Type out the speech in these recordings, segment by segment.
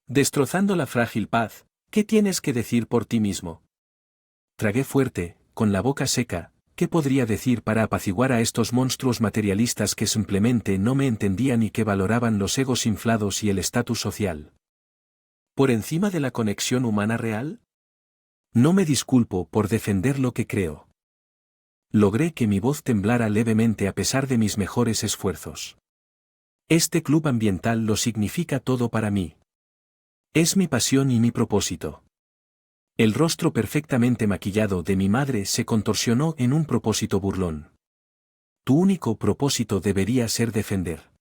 Destrozando la frágil paz, ¿qué tienes que decir por ti mismo? Tragué fuerte, con la boca seca. ¿Qué podría decir para apaciguar a estos monstruos materialistas que simplemente no me entendían y que valoraban los egos inflados y el estatus social? ¿Por encima de la conexión humana real? No me disculpo por defender lo que creo. Logré que mi voz temblara levemente a pesar de mis mejores esfuerzos. Este club ambiental lo significa todo para mí. Es mi pasión y mi propósito. El rostro perfectamente maquillado de mi madre se contorsionó en un propósito burlón. Tu único propósito debería ser defender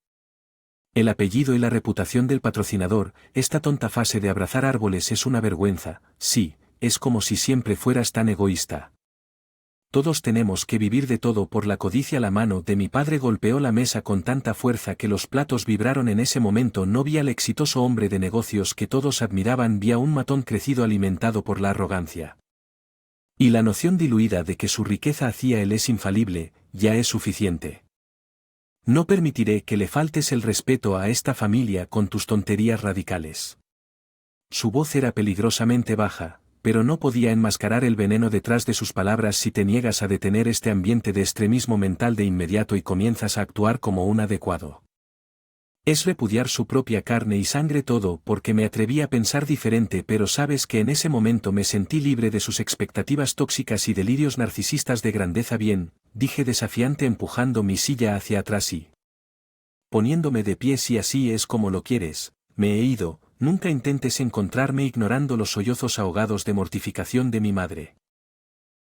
el apellido y la reputación del patrocinador. Esta tonta fase de abrazar árboles es una vergüenza. Sí, es como si siempre fueras tan egoísta. Todos tenemos que vivir de todo por la codicia. La mano de mi padre golpeó la mesa con tanta fuerza que los platos vibraron. En ese momento no vi al exitoso hombre de negocios que todos admiraban, vi a un matón crecido alimentado por la arrogancia y la noción diluida de que su riqueza hacia él es infalible. Ya es suficiente. No permitiré que le faltes el respeto a esta familia con tus tonterías radicales. Su voz era peligrosamente baja, pero no podía enmascarar el veneno detrás de sus palabras. Si te niegas a detener este ambiente de extremismo mental de inmediato y comienzas a actuar como un adecuado, es repudiar su propia carne y sangre. Todo porque me atreví a pensar diferente, pero sabes que en ese momento me sentí libre de sus expectativas tóxicas y delirios narcisistas de grandeza. Bien, dije desafiante empujando mi silla hacia atrás y poniéndome de pie. Si así es como lo quieres, me he ido. Nunca intentes encontrarme ignorando los sollozos ahogados de mortificación de mi madre.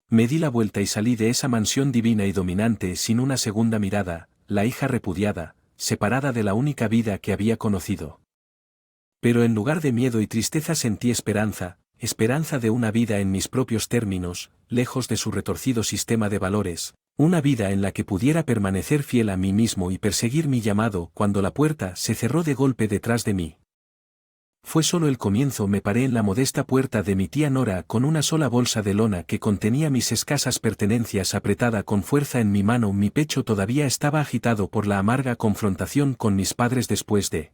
Me di la vuelta y salí de esa mansión divina y dominante sin una segunda mirada, la hija repudiada, separada de la única vida que había conocido. Pero en lugar de miedo y tristeza sentí esperanza, esperanza de una vida en mis propios términos, lejos de su retorcido sistema de valores, una vida en la que pudiera permanecer fiel a mí mismo y perseguir mi llamado. Cuando la puerta se cerró de golpe detrás de mí, fue solo el comienzo. Me paré en la modesta puerta de mi tía Nora con una sola bolsa de lona que contenía mis escasas pertenencias apretada con fuerza en mi mano. Mi pecho todavía estaba agitado por la amarga confrontación con mis padres después de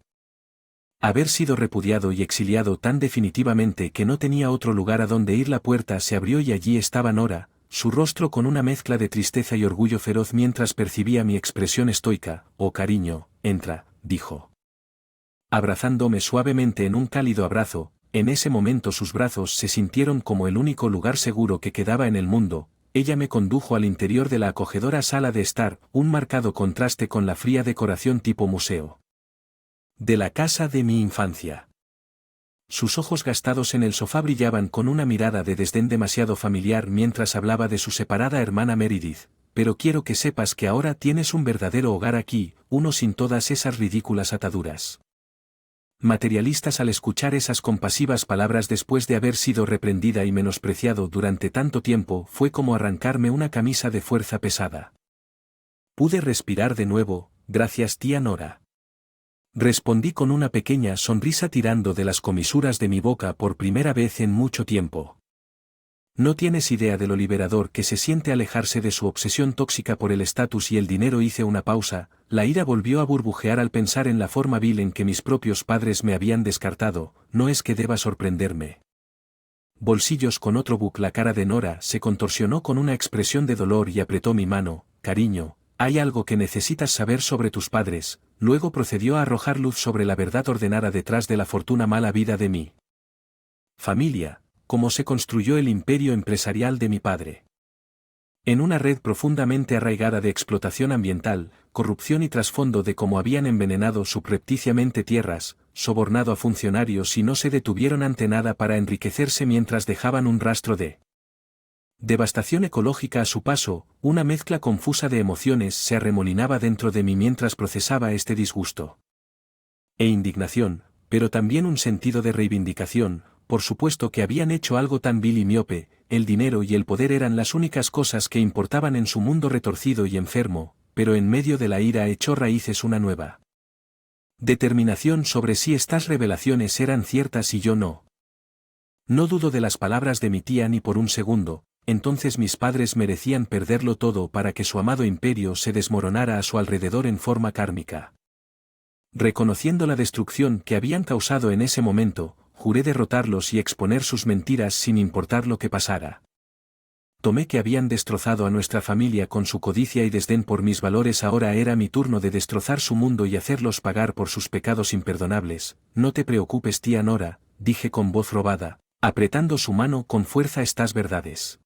haber sido repudiado y exiliado tan definitivamente que no tenía otro lugar a donde ir. La puerta se abrió y allí estaba Nora, su rostro con una mezcla de tristeza y orgullo feroz mientras percibía mi expresión estoica. Oh cariño, entra, dijo, abrazándome suavemente en un cálido abrazo. En ese momento sus brazos se sintieron como el único lugar seguro que quedaba en el mundo. Ella me condujo al interior de la acogedora sala de estar, un marcado contraste con la fría decoración tipo museo de la casa de mi infancia. Sus ojos gastados en el sofá brillaban con una mirada de desdén demasiado familiar mientras hablaba de su separada hermana Meredith. Pero quiero que sepas que ahora tienes un verdadero hogar aquí, uno sin todas esas ridículas ataduras materialistas. Al escuchar esas compasivas palabras después de haber sido reprendida y menospreciado durante tanto tiempo, fue como arrancarme una camisa de fuerza pesada. Pude respirar de nuevo. Gracias, tía Nora. Respondí con una pequeña sonrisa tirando de las comisuras de mi boca por primera vez en mucho tiempo. No tienes idea de lo liberador que se siente alejarse de su obsesión tóxica por el estatus y el dinero. Hice una pausa. La ira volvió a burbujear al pensar en la forma vil en que mis propios padres me habían descartado. No es que deba sorprenderme. Bolsillos con otro book. La cara de Nora se contorsionó con una expresión de dolor y apretó mi mano. Cariño, hay algo que necesitas saber sobre tus padres. Luego procedió a arrojar luz sobre la verdad ordenada detrás de la fortuna mala vida de mi familia. Cómo se construyó el imperio empresarial de mi padre. En una red profundamente arraigada de explotación ambiental, corrupción y trasfondo de cómo habían envenenado subrepticiamente tierras, sobornado a funcionarios y no se detuvieron ante nada para enriquecerse mientras dejaban un rastro de devastación ecológica a su paso. Una mezcla confusa de emociones se arremolinaba dentro de mí mientras procesaba este disgusto e indignación, pero también un sentido de reivindicación. Por supuesto que habían hecho algo tan vil y miope. El dinero y el poder eran las únicas cosas que importaban en su mundo retorcido y enfermo, pero en medio de la ira echó raíces una nueva determinación sobre si estas revelaciones eran ciertas y yo no. No dudo de las palabras de mi tía ni por un segundo. Entonces mis padres merecían perderlo todo para que su amado imperio se desmoronara a su alrededor en forma kármica. Reconociendo la destrucción que habían causado en ese momento, juré derrotarlos y exponer sus mentiras sin importar lo que pasara. Tomé que habían destrozado a nuestra familia con su codicia y desdén por mis valores. Ahora era mi turno de destrozar su mundo y hacerlos pagar por sus pecados imperdonables. No te preocupes, tía Nora, dije con voz robada, apretando su mano con fuerza. Estas verdades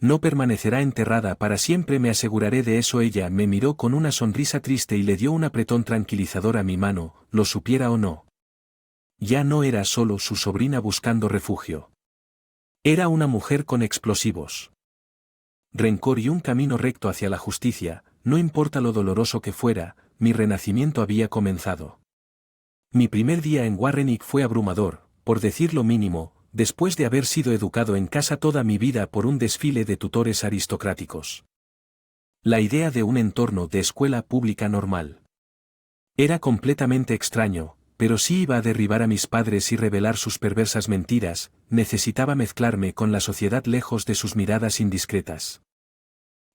no permanecerá enterrada para siempre, me aseguraré de eso. Ella me miró con una sonrisa triste y le dio un apretón tranquilizador a mi mano, lo supiera o no. Ya no era solo su sobrina buscando refugio. Era una mujer con explosivos, rencor y un camino recto hacia la justicia. No importa lo doloroso que fuera, mi renacimiento había comenzado. Mi primer día en Warrenick fue abrumador, por decir lo mínimo, después de haber sido educado en casa toda mi vida por un desfile de tutores aristocráticos. La idea de un entorno de escuela pública normal era completamente extraño, pero si iba a derribar a mis padres y revelar sus perversas mentiras, necesitaba mezclarme con la sociedad lejos de sus miradas indiscretas.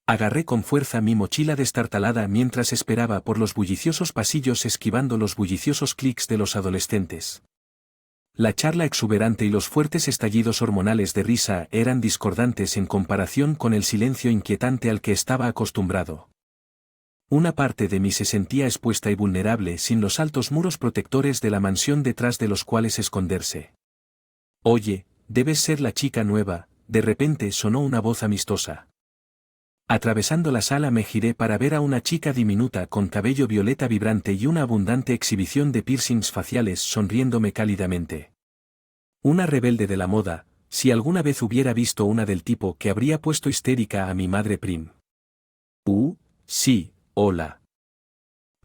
Agarré con fuerza mi mochila destartalada mientras esperaba por los bulliciosos pasillos, esquivando los bulliciosos clics de los adolescentes. La charla exuberante y los fuertes estallidos hormonales de risa eran discordantes en comparación con el silencio inquietante al que estaba acostumbrado. Una parte de mí se sentía expuesta y vulnerable sin los altos muros protectores de la mansión detrás de los cuales esconderse. Oye, debes ser la chica nueva, de repente sonó una voz amistosa. Atravesando la sala me giré para ver a una chica diminuta con cabello violeta vibrante y una abundante exhibición de piercings faciales sonriéndome cálidamente. Una rebelde de la moda, si alguna vez hubiera visto una del tipo que habría puesto histérica a mi madre Prim. Sí, hola.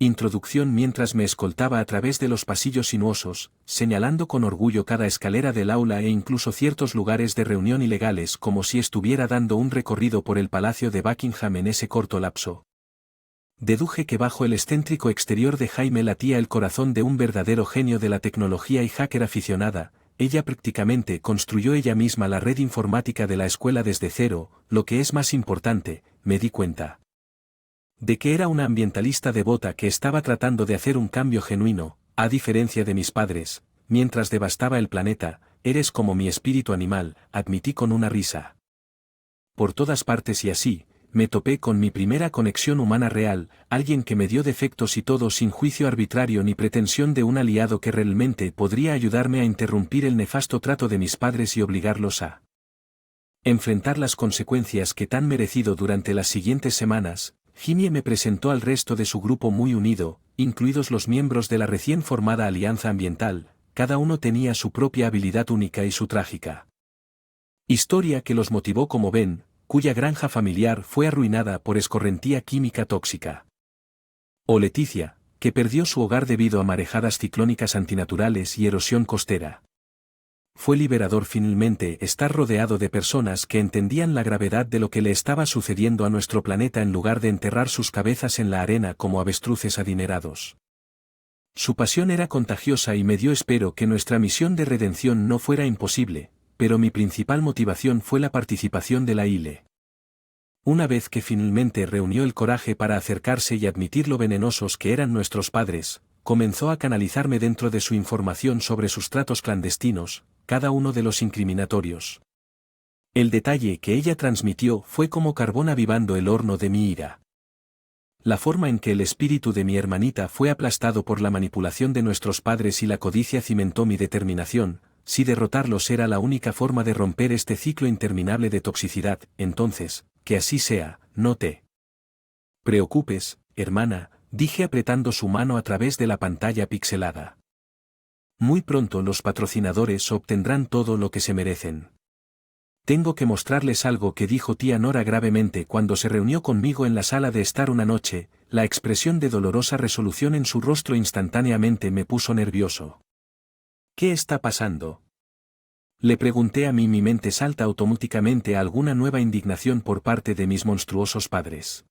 Introducción. Mientras me escoltaba a través de los pasillos sinuosos, señalando con orgullo cada escalera del aula e incluso ciertos lugares de reunión ilegales, como si estuviera dando un recorrido por el Palacio de Buckingham en ese corto lapso. Deduje que bajo el excéntrico exterior de Jaime latía el corazón de un verdadero genio de la tecnología y hacker aficionada. Ella prácticamente construyó ella misma la red informática de la escuela desde cero. Lo que es más importante, me di cuenta de que era una ambientalista devota que estaba tratando de hacer un cambio genuino. A diferencia de mis padres, mientras devastaba el planeta, eres como mi espíritu animal, admití con una risa. Por todas partes y así, me topé con mi primera conexión humana real, alguien que me dio defectos y todo sin juicio arbitrario ni pretensión de un aliado que realmente podría ayudarme a interrumpir el nefasto trato de mis padres y obligarlos a enfrentar las consecuencias que tan merecido. Durante las siguientes semanas, Jimmy me presentó al resto de su grupo muy unido, incluidos los miembros de la recién formada Alianza Ambiental. Cada uno tenía su propia habilidad única y su trágica historia que los motivó, como Ben, cuya granja familiar fue arruinada por escorrentía química tóxica. O Leticia, que perdió su hogar debido a marejadas ciclónicas antinaturales y erosión costera. Fue liberador finalmente estar rodeado de personas que entendían la gravedad de lo que le estaba sucediendo a nuestro planeta en lugar de enterrar sus cabezas en la arena como avestruces adinerados. Su pasión era contagiosa y me dio. Espero que nuestra misión de redención no fuera imposible, pero mi principal motivación fue la participación de la ILE. Una vez que finalmente reunió el coraje para acercarse y admitir lo venenosos que eran nuestros padres, comenzó a canalizarme dentro de su información sobre sus tratos clandestinos, cada uno de los incriminatorios. El detalle que ella transmitió fue como carbón avivando el horno de mi ira. La forma en que el espíritu de mi hermanita fue aplastado por la manipulación de nuestros padres y la codicia cimentó mi determinación. Si derrotarlos era la única forma de romper este ciclo interminable de toxicidad, entonces, que así sea. No te preocupes, hermana, dije apretando su mano a través de la pantalla pixelada. Muy pronto los patrocinadores obtendrán todo lo que se merecen. Tengo que mostrarles algo, que dijo tía Nora gravemente cuando se reunió conmigo en la sala de estar una noche. La expresión de dolorosa resolución en su rostro instantáneamente me puso nervioso. ¿Qué está pasando? Le pregunté a mí. Mi mente salta automáticamente a alguna nueva indignación por parte de mis monstruosos padres.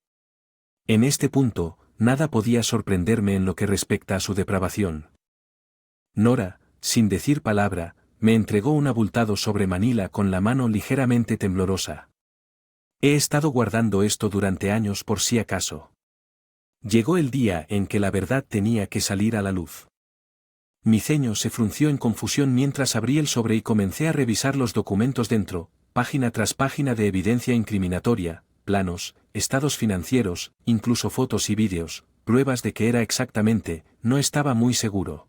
En este punto, nada podía sorprenderme en lo que respecta a su depravación. Nora, sin decir palabra, me entregó un abultado sobre Manila con la mano ligeramente temblorosa. He estado guardando esto durante años por si acaso. Llegó el día en que la verdad tenía que salir a la luz. Mi ceño se frunció en confusión mientras abrí el sobre y comencé a revisar los documentos dentro, página tras página de evidencia incriminatoria, planos, estados financieros, incluso fotos y vídeos, pruebas de que era exactamente, no estaba muy seguro.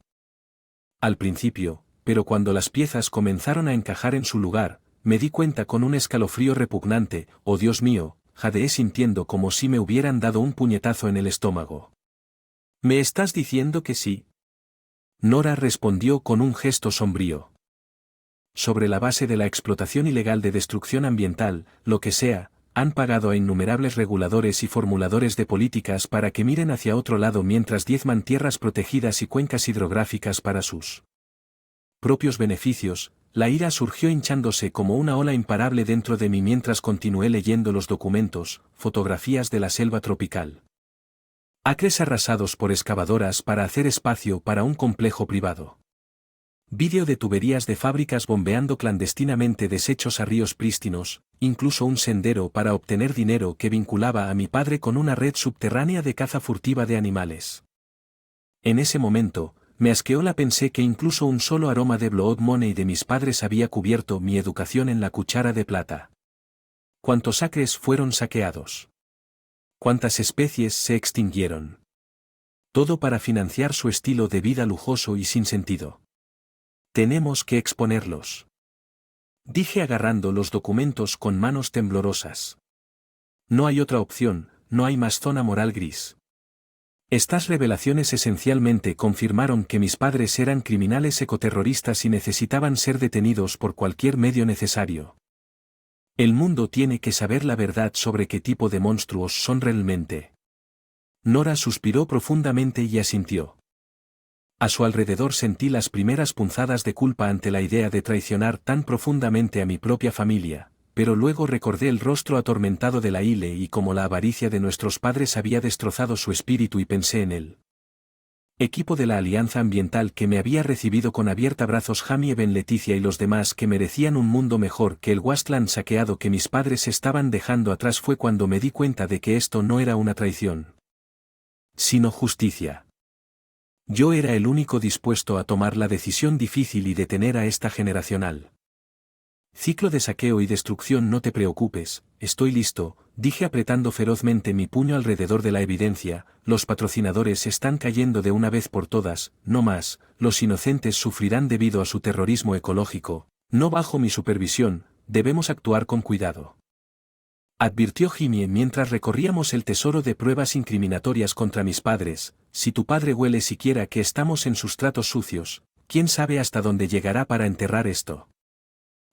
Al principio, pero cuando las piezas comenzaron a encajar en su lugar, me di cuenta con un escalofrío repugnante, oh Dios mío, jadeé sintiendo como si me hubieran dado un puñetazo en el estómago. ¿Me estás diciendo que sí? Nora respondió con un gesto sombrío. Sobre la base de la explotación ilegal de destrucción ambiental, lo que sea, han pagado a innumerables reguladores y formuladores de políticas para que miren hacia otro lado mientras diezman tierras protegidas y cuencas hidrográficas para sus propios beneficios. La ira surgió hinchándose como una ola imparable dentro de mí mientras continué leyendo los documentos, fotografías de la selva tropical. Acres arrasados por excavadoras para hacer espacio para un complejo privado. Vídeo de tuberías de fábricas bombeando clandestinamente desechos a ríos prístinos, incluso un sendero para obtener dinero que vinculaba a mi padre con una red subterránea de caza furtiva de animales. En ese momento, me asqueó la pensé que incluso un solo aroma de blood money de mis padres había cubierto mi educación en la cuchara de plata. ¿Cuántos acres fueron saqueados? ¿Cuántas especies se extinguieron? Todo para financiar su estilo de vida lujoso y sin sentido. Tenemos que exponerlos. Dije agarrando los documentos con manos temblorosas. No hay otra opción, no hay más zona moral gris. Estas revelaciones esencialmente confirmaron que mis padres eran criminales ecoterroristas y necesitaban ser detenidos por cualquier medio necesario. El mundo tiene que saber la verdad sobre qué tipo de monstruos son realmente. Nora suspiró profundamente y asintió. A su alrededor sentí las primeras punzadas de culpa ante la idea de traicionar tan profundamente a mi propia familia, pero luego recordé el rostro atormentado de la Ile y cómo la avaricia de nuestros padres había destrozado su espíritu y pensé en él. Equipo de la Alianza Ambiental que me había recibido con abierta brazos Jamie Ben Leticia y los demás que merecían un mundo mejor que el wasteland saqueado que mis padres estaban dejando atrás fue cuando me di cuenta de que esto no era una traición, sino justicia. Yo era el único dispuesto a tomar la decisión difícil y detener a esta generacional. Ciclo de saqueo y destrucción, no te preocupes, estoy listo, dije apretando ferozmente mi puño alrededor de la evidencia, los patrocinadores están cayendo de una vez por todas, no más, los inocentes sufrirán debido a su terrorismo ecológico, no bajo mi supervisión, debemos actuar con cuidado. Advirtió Jimmy mientras recorríamos el tesoro de pruebas incriminatorias contra mis padres, si tu padre huele siquiera que estamos en sustratos sucios, quién sabe hasta dónde llegará para enterrar esto.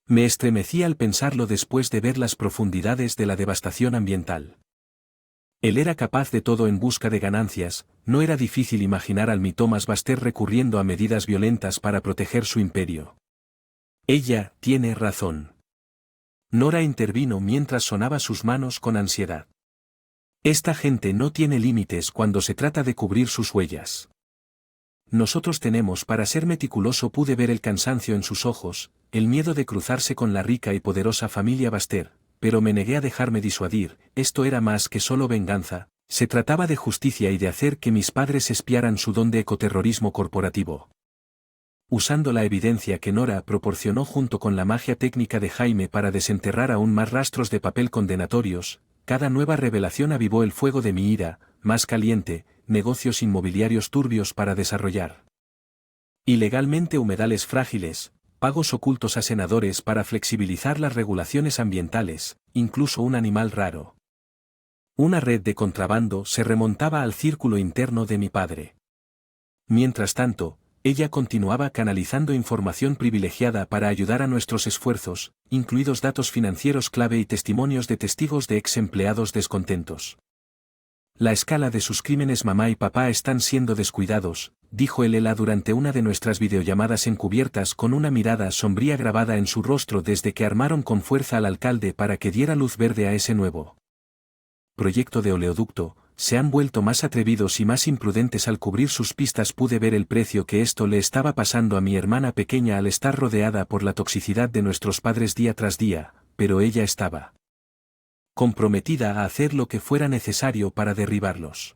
Me estremecí al pensarlo después de ver las profundidades de la devastación ambiental. Él era capaz de todo en busca de ganancias, no era difícil imaginar al Thomas Baster recurriendo a medidas violentas para proteger su imperio. Ella tiene razón. Nora intervino mientras sonaba sus manos con ansiedad. Esta gente no tiene límites cuando se trata de cubrir sus huellas. Nosotros tenemos para ser meticuloso. Pude ver el cansancio en sus ojos, el miedo de cruzarse con la rica y poderosa familia Baster, pero me negué a dejarme disuadir. Esto era más que solo venganza, se trataba de justicia y de hacer que mis padres espiaran su don de ecoterrorismo corporativo. Usando la evidencia que Nora proporcionó junto con la magia técnica de Jaime para desenterrar aún más rastros de papel condenatorios, cada nueva revelación avivó el fuego de mi ira, más caliente, negocios inmobiliarios turbios para desarrollar. Ilegalmente humedales frágiles, pagos ocultos a senadores para flexibilizar las regulaciones ambientales, incluso un animal raro. Una red de contrabando se remontaba al círculo interno de mi padre. Mientras tanto, ella continuaba canalizando información privilegiada para ayudar a nuestros esfuerzos, incluidos datos financieros clave y testimonios de testigos de ex empleados descontentos. La escala de sus crímenes. Mamá y papá están siendo descuidados, dijo Elela durante una de nuestras videollamadas encubiertas con una mirada sombría grabada en su rostro desde que armaron con fuerza al alcalde para que diera luz verde a ese nuevo proyecto de oleoducto. Se han vuelto más atrevidos y más imprudentes al cubrir sus pistas. Pude ver el precio que esto le estaba pasando a mi hermana pequeña al estar rodeada por la toxicidad de nuestros padres día tras día, pero ella estaba comprometida a hacer lo que fuera necesario para derribarlos.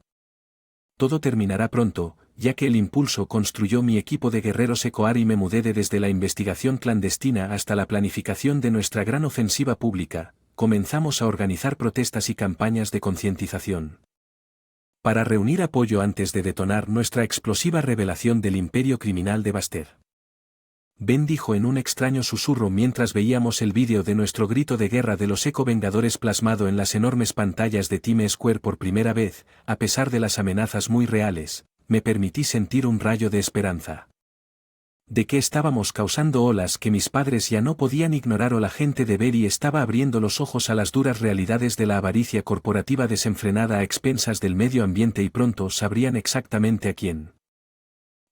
Todo terminará pronto, ya que el impulso construyó mi equipo de guerreros Ecoar y me mudé desde la investigación clandestina hasta la planificación de nuestra gran ofensiva pública. Comenzamos a organizar protestas y campañas de concientización para reunir apoyo antes de detonar nuestra explosiva revelación del imperio criminal de Bastet. Ben dijo en un extraño susurro mientras veíamos el vídeo de nuestro grito de guerra de los Eco-Vengadores plasmado en las enormes pantallas de Times Square por primera vez. A pesar de las amenazas muy reales, me permití sentir un rayo de esperanza. De que estábamos causando olas que mis padres ya no podían ignorar, o la gente de Berry estaba abriendo los ojos a las duras realidades de la avaricia corporativa desenfrenada a expensas del medio ambiente, y pronto sabrían exactamente a quién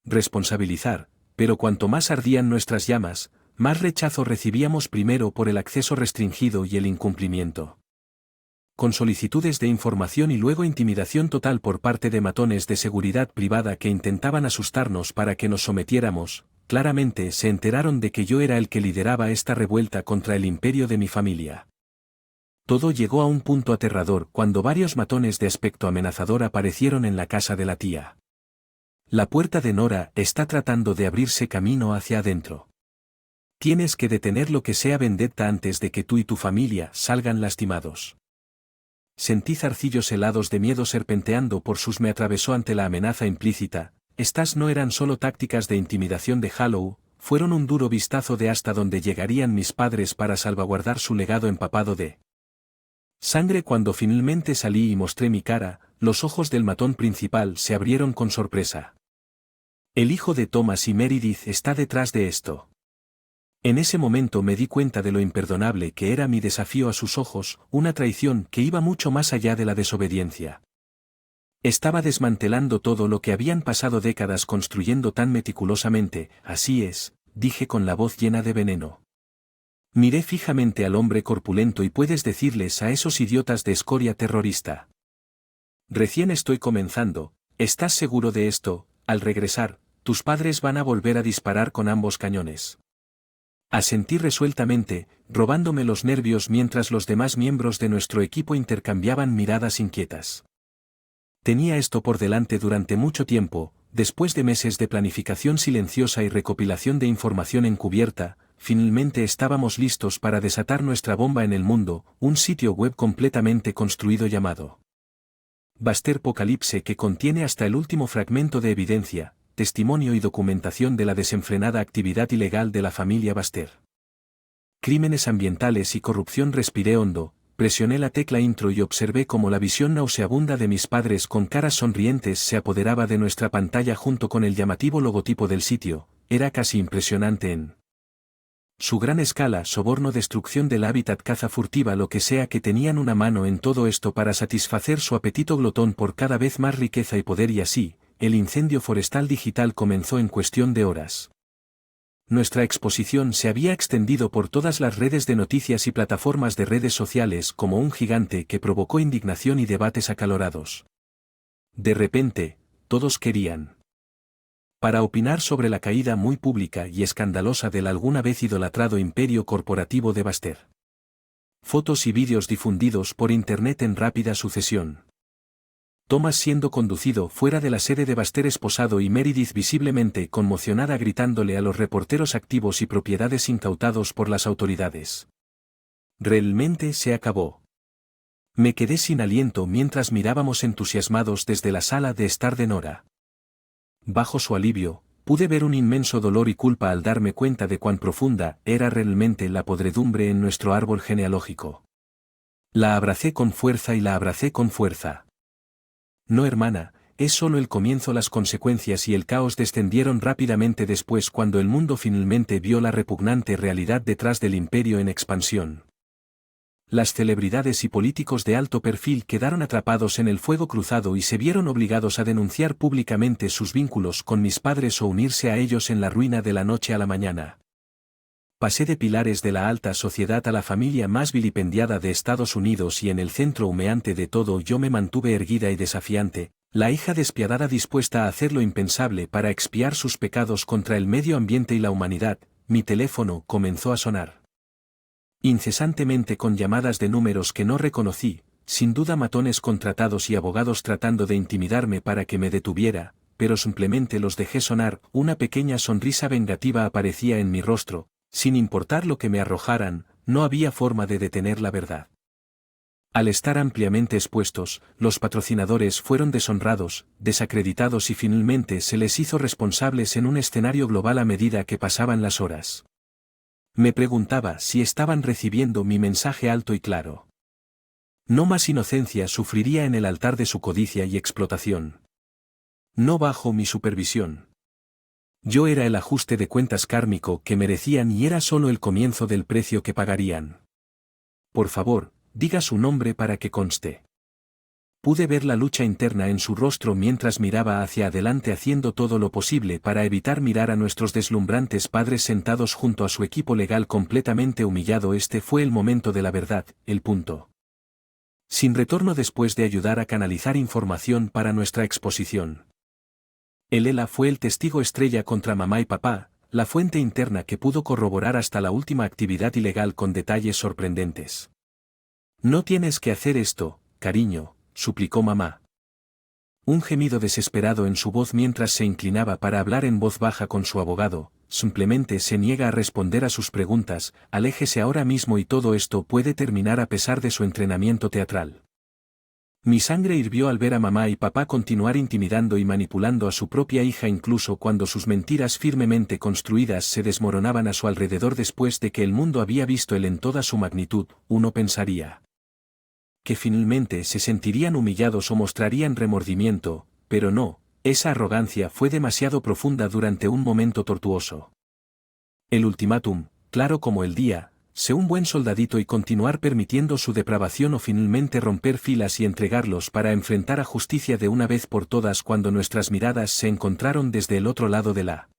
responsabilizar, pero cuanto más ardían nuestras llamas, más rechazo recibíamos, primero por el acceso restringido y el incumplimiento con solicitudes de información, y luego intimidación total por parte de matones de seguridad privada que intentaban asustarnos para que nos sometiéramos. Claramente se enteraron de que yo era el que lideraba esta revuelta contra el imperio de mi familia. Todo llegó a un punto aterrador cuando varios matones de aspecto amenazador aparecieron en la casa de la tía. La puerta de Nora está tratando de abrirse camino hacia adentro. Tienes que detener lo que sea vendetta antes de que tú y tu familia salgan lastimados. Sentí zarcillos helados de miedo serpenteando por sus. Me atravesó ante la amenaza implícita. Estas no eran solo tácticas de intimidación de Hollow, fueron un duro vistazo de hasta dónde llegarían mis padres para salvaguardar su legado empapado de sangre. Cuando finalmente salí y mostré mi cara, los ojos del matón principal se abrieron con sorpresa. El hijo de Thomas y Meredith está detrás de esto. En ese momento me di cuenta de lo imperdonable que era mi desafío a sus ojos, una traición que iba mucho más allá de la desobediencia. Estaba desmantelando todo lo que habían pasado décadas construyendo tan meticulosamente. Así es, dije con la voz llena de veneno. Miré fijamente al hombre corpulento. Y puedes decirles a esos idiotas de escoria terrorista: recién estoy comenzando, ¿estás seguro de esto? Al regresar, tus padres van a volver a disparar con ambos cañones. Asentí resueltamente, robándome los nervios mientras los demás miembros de nuestro equipo intercambiaban miradas inquietas. Tenía esto por delante durante mucho tiempo. Después de meses de planificación silenciosa y recopilación de información encubierta, finalmente estábamos listos para desatar nuestra bomba en el mundo, un sitio web completamente construido llamado Basterpocalypse, que contiene hasta el último fragmento de evidencia, testimonio y documentación de la desenfrenada actividad ilegal de la familia Bastet. Crímenes ambientales y corrupción. Respiré hondo. Presioné la tecla intro y observé cómo la visión nauseabunda de mis padres con caras sonrientes se apoderaba de nuestra pantalla junto con el llamativo logotipo del sitio. Era casi impresionante en su gran escala. Soborno, destrucción del hábitat, caza furtiva, lo que sea que tenían una mano en todo esto para satisfacer su apetito glotón por cada vez más riqueza y poder. Y así, el incendio forestal digital comenzó en cuestión de horas. Nuestra exposición se había extendido por todas las redes de noticias y plataformas de redes sociales como un gigante que provocó indignación y debates acalorados. De repente, todos querían para opinar sobre la caída muy pública y escandalosa del alguna vez idolatrado imperio corporativo de Bastet. Fotos y vídeos difundidos por internet en rápida sucesión. Thomas siendo conducido fuera de la sede de Bastet esposado y Meredith visiblemente conmocionada gritándole a los reporteros activos y propiedades incautados por las autoridades. Realmente se acabó. Me quedé sin aliento mientras mirábamos entusiasmados desde la sala de estar de Nora. Bajo su alivio, pude ver un inmenso dolor y culpa al darme cuenta de cuán profunda era realmente la podredumbre en nuestro árbol genealógico. La abracé con fuerza y la abracé con fuerza. No, hermana, es solo el comienzo. Las consecuencias y el caos descendieron rápidamente después cuando el mundo finalmente vio la repugnante realidad detrás del imperio en expansión. Las celebridades y políticos de alto perfil quedaron atrapados en el fuego cruzado y se vieron obligados a denunciar públicamente sus vínculos con mis padres o unirse a ellos en la ruina de la noche a la mañana. Pasé de pilares de la alta sociedad a la familia más vilipendiada de Estados Unidos y en el centro humeante de todo yo me mantuve erguida y desafiante, la hija despiadada dispuesta a hacer lo impensable para expiar sus pecados contra el medio ambiente y la humanidad. Mi teléfono comenzó a sonar incesantemente con llamadas de números que no reconocí. sin duda matones contratados y abogados tratando de intimidarme para que me detuviera, pero simplemente los dejé sonar, una pequeña sonrisa vengativa aparecía en mi rostro, sin importar lo que me arrojaran, no había forma de detener la verdad. Al estar ampliamente expuestos, los patrocinadores fueron deshonrados, desacreditados y finalmente se les hizo responsables en un escenario global a medida que pasaban las horas. Me preguntaba si estaban recibiendo mi mensaje alto y claro. No más inocencia sufriría en el altar de su codicia y explotación. No bajo mi supervisión. Yo era el ajuste de cuentas kármico que merecían y era solo el comienzo del precio que pagarían. Por favor, diga su nombre para que conste. Pude ver la lucha interna en su rostro mientras miraba hacia adelante haciendo todo lo posible para evitar mirar a nuestros deslumbrantes padres sentados junto a su equipo legal completamente humillado. Este fue el momento de la verdad, el punto. Sin retorno después de ayudar a canalizar información para nuestra exposición. Lela fue el testigo estrella contra mamá y papá, la fuente interna que pudo corroborar hasta la última actividad ilegal con detalles sorprendentes. No tienes que hacer esto, cariño, suplicó mamá. Un gemido desesperado en su voz mientras se inclinaba para hablar en voz baja con su abogado, simplemente se niega a responder a sus preguntas, aléjese ahora mismo y todo esto puede terminar a pesar de su entrenamiento teatral. Mi sangre hirvió al ver a mamá y papá continuar intimidando y manipulando a su propia hija incluso cuando sus mentiras firmemente construidas se desmoronaban a su alrededor después de que el mundo había visto él en toda su magnitud, uno pensaría que finalmente se sentirían humillados o mostrarían remordimiento, pero no, esa arrogancia fue demasiado profunda durante un momento tortuoso. El ultimátum, claro como el día, sé un buen soldadito y continuar permitiendo su depravación o finalmente romper filas y entregarlos para enfrentar a justicia de una vez por todas. Cuando nuestras miradas se encontraron desde el otro lado de la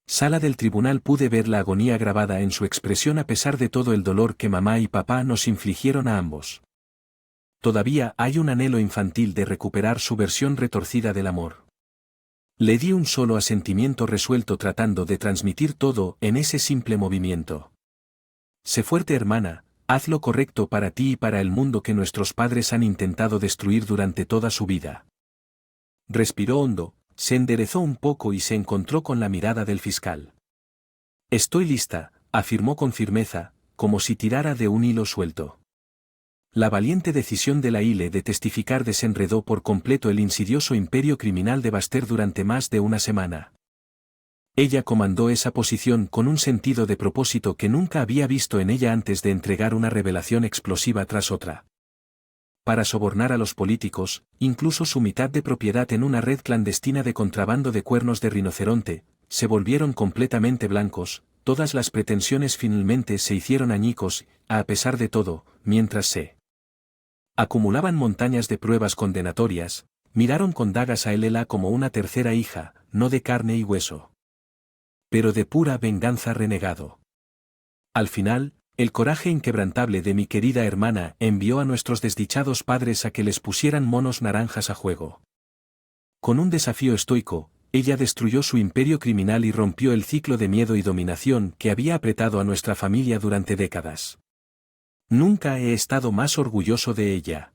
sala del tribunal pude ver la agonía grabada en su expresión a pesar de todo el dolor que mamá y papá nos infligieron a ambos. Todavía hay un anhelo infantil de recuperar su versión retorcida del amor. Le di un solo asentimiento resuelto tratando de transmitir todo en ese simple movimiento. Sé fuerte hermana, haz lo correcto para ti y para el mundo que nuestros padres han intentado destruir durante toda su vida. Respiró hondo, se enderezó un poco y se encontró con la mirada del fiscal. Estoy lista, afirmó con firmeza, como si tirara de un hilo suelto. La valiente decisión de la Ile de testificar desenredó por completo el insidioso imperio criminal de Baster durante más de una semana. Ella comandó esa posición con un sentido de propósito que nunca había visto en ella antes de entregar una revelación explosiva tras otra. Para sobornar a los políticos, incluso su mitad de propiedad en una red clandestina de contrabando de cuernos de rinoceronte, se volvieron completamente blancos, todas las pretensiones finalmente se hicieron añicos, a pesar de todo, mientras se acumulaban montañas de pruebas condenatorias, miraron con dagas a Lela como una tercera hija, no de carne y hueso, pero de pura venganza renegado. Al final, el coraje inquebrantable de mi querida hermana envió a nuestros desdichados padres a que les pusieran monos naranjas a juego. Con un desafío estoico, ella destruyó su imperio criminal y rompió el ciclo de miedo y dominación que había apretado a nuestra familia durante décadas. Nunca he estado más orgulloso de ella.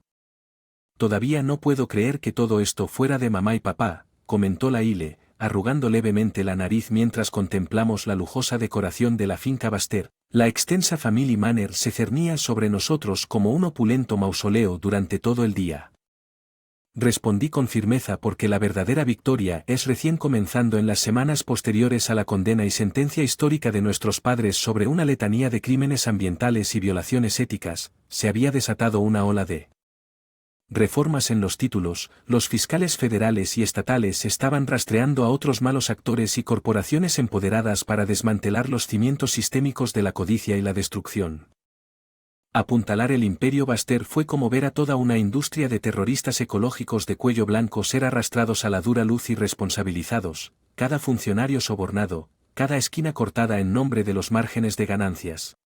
Todavía no puedo creer que todo esto fuera de mamá y papá, comentó la Ile, arrugando levemente la nariz mientras contemplamos la lujosa decoración de la finca Baster. La extensa Family Manor se cernía sobre nosotros como un opulento mausoleo durante todo el día. Respondí con firmeza porque la verdadera victoria es recién comenzando. En las semanas posteriores a la condena y sentencia histórica de nuestros padres sobre una letanía de crímenes ambientales y violaciones éticas, se había desatado una ola de reformas en los títulos. Los fiscales federales y estatales estaban rastreando a otros malos actores y corporaciones empoderadas para desmantelar los cimientos sistémicos de la codicia y la destrucción. Apuntalar el imperio Baster fue como ver a toda una industria de terroristas ecológicos de cuello blanco ser arrastrados a la dura luz y responsabilizados, cada funcionario sobornado, cada esquina cortada en nombre de los márgenes de ganancias.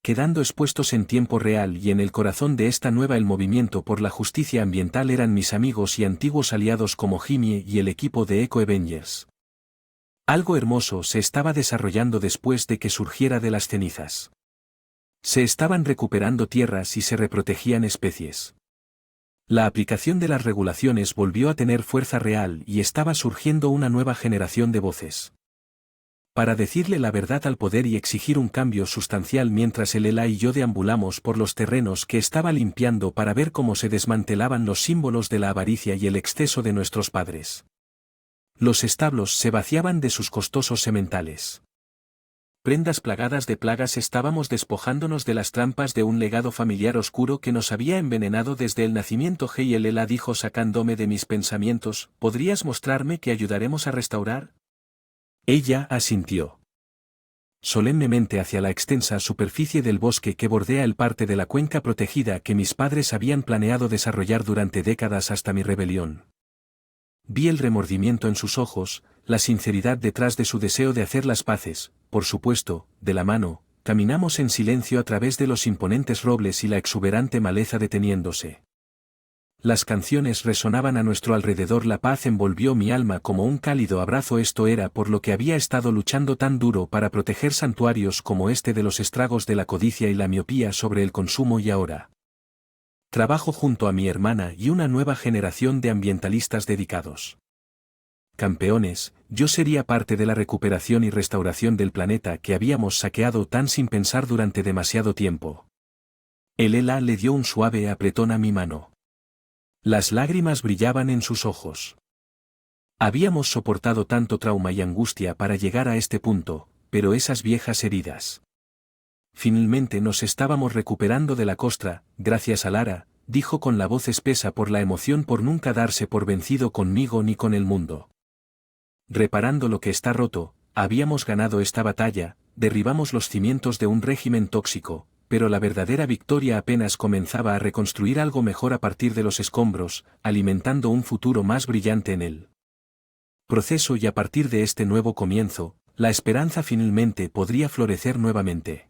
Quedando expuestos en tiempo real y en el corazón de esta nueva el movimiento por la justicia ambiental eran mis amigos y antiguos aliados como Jimmy y el equipo de Eco Avengers. Algo hermoso se estaba desarrollando después de que surgiera de las cenizas. Se estaban recuperando tierras y se reprotegían especies. La aplicación de las regulaciones volvió a tener fuerza real y estaba surgiendo una nueva generación de voces. Para decirle la verdad al poder y exigir un cambio sustancial mientras el ELA y yo deambulamos por los terrenos que estaba limpiando para ver cómo se desmantelaban los símbolos de la avaricia y el exceso de nuestros padres. Los establos se vaciaban de sus costosos sementales. Prendas plagadas de plagas estábamos despojándonos de las trampas de un legado familiar oscuro que nos había envenenado desde el nacimiento. Hey, el ELA dijo sacándome de mis pensamientos, ¿podrías mostrarme que ayudaremos a restaurar? Ella asintió solemnemente hacia la extensa superficie del bosque que bordea el parte de la cuenca protegida que mis padres habían planeado desarrollar durante décadas hasta mi rebelión. Vi el remordimiento en sus ojos, la sinceridad detrás de su deseo de hacer las paces, por supuesto, de la mano, caminamos en silencio a través de los imponentes robles y la exuberante maleza deteniéndose. Las canciones resonaban a nuestro alrededor, la paz envolvió mi alma como un cálido abrazo. Esto era por lo que había estado luchando tan duro para proteger santuarios como este de los estragos de la codicia y la miopía sobre el consumo, y ahora trabajo junto a mi hermana y una nueva generación de ambientalistas dedicados. Campeones, yo sería parte de la recuperación y restauración del planeta que habíamos saqueado tan sin pensar durante demasiado tiempo. El ELA le dio un suave apretón a mi mano. Las lágrimas brillaban en sus ojos. Habíamos soportado tanto trauma y angustia para llegar a este punto, pero esas viejas heridas. Finalmente nos estábamos recuperando de la costra, gracias a Lara, dijo con la voz espesa por la emoción, por nunca darse por vencido conmigo ni con el mundo. Reparando lo que está roto, habíamos ganado esta batalla, derribamos los cimientos de un régimen tóxico, pero la verdadera victoria apenas comenzaba a reconstruir algo mejor a partir de los escombros, alimentando un futuro más brillante en el proceso, y a partir de este nuevo comienzo, la esperanza finalmente podría florecer nuevamente.